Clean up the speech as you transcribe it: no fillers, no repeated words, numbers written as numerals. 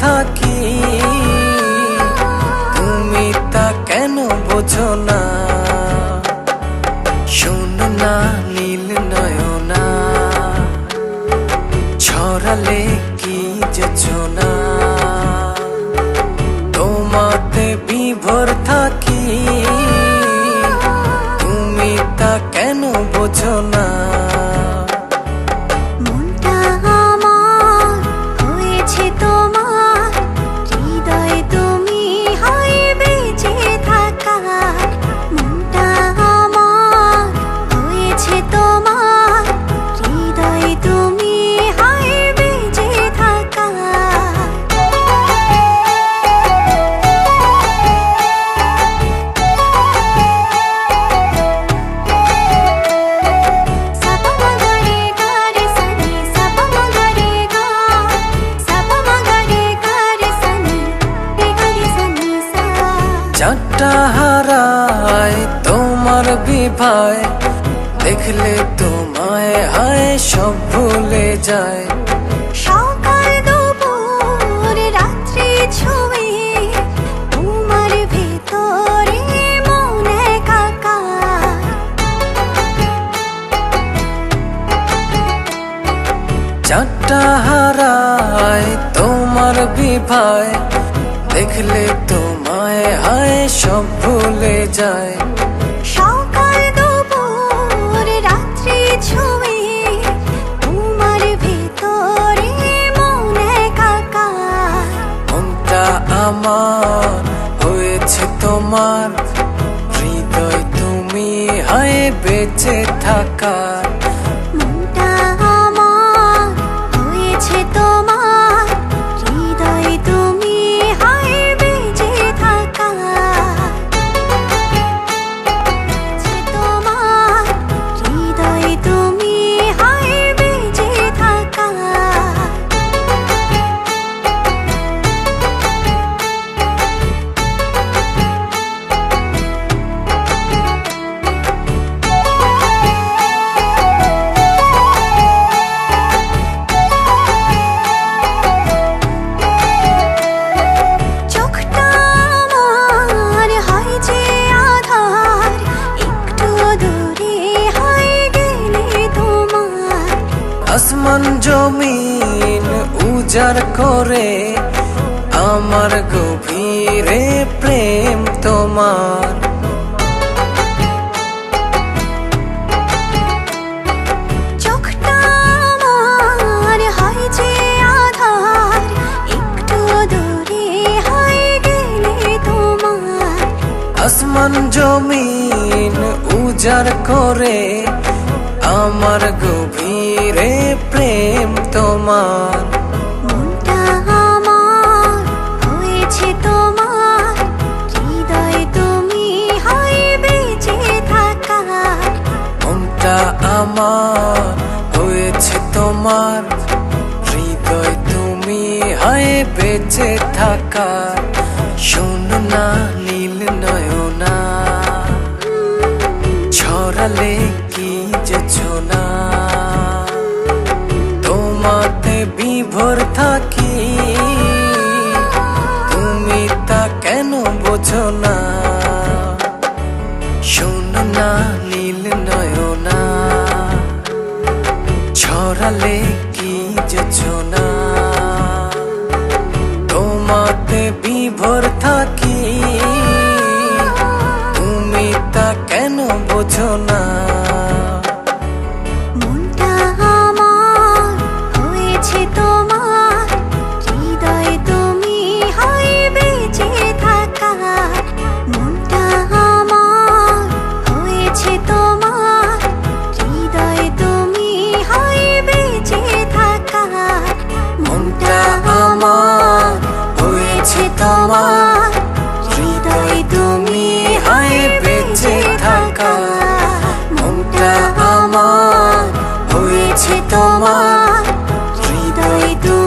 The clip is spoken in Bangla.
থাকি, তুমি তা কেন বোঝো না? শোনো না নীল নয়না, ছড়ালে কি যোজনা, তোমাতে বিভোর থাকি, তুমি তা কেন বোঝো না? চাঁদটা হারায় তোমার বিভায়, দেখলে তোমায় হায় সব ভুলে যায়। সকাল দুপুর রাত্রি ছুঁয়ে তোমার ভেতরে মন একাকার। চাঁদটা হারায় তোমার বিভায়, দেখলে তোমায় হায় সব ভুলে যায়। সকাল দুপুর রাত্রি ছুঁয়ে তোমার ভেতরে মন একাকার। মনটা আমার হয়েছে তোমার, হৃদয় তুমি হায় বেঁচে থাকার। মনটা আমার হয়েছে তোমার, হৃদয় তুমি হায় বেঁচে থাকার। তোমার হৃদয় তুমি হায় বেঁচে থাকার। চোখটা আমার হয় যে আধার, একটু দূরে হয় গেলে তোমার। আসমান জমিন উজাড় করে আমার গভীরে প্রেম তোমার। চোখটা আমার হয় যে আধার, একটু দূরে হয় গেলে তোমার। আসমান জমিন উজাড় করে আমার গভীরে প্রেম তোমার। মনটা আমার হয়েছে তোমার, হৃদয় তুমি হয় বেঁচে থাকার। মনটা আমার হয়েছে তোমার, হৃদয় তুমি হায় বেঁচে থাকার। শোনো না নীল নয়না, ছড়ালে কি যোজনা, তোমাতে বিভোর থাকি, তুমি তা কেন বোঝো না? শোনো না নীল নয়না, ছড়ালে কি যোজনা, তোমাতে বিভোর থাকি, তুমি তা কেন বোঝো না? মনটা আমার হয়েছে তোমার, হৃদয় তুমি হয় বেঁচে থাকার। মনটা আমার হয়েছে তোমার, হৃদয় তুমি হয় বেঁচে থাকার। মনটা আমার হয়েছে তোমার, হৃদয় তুমি হায় বেঁচে থাকার। মনটা আমার হয়েছে তোমার, হৃদয় তুমি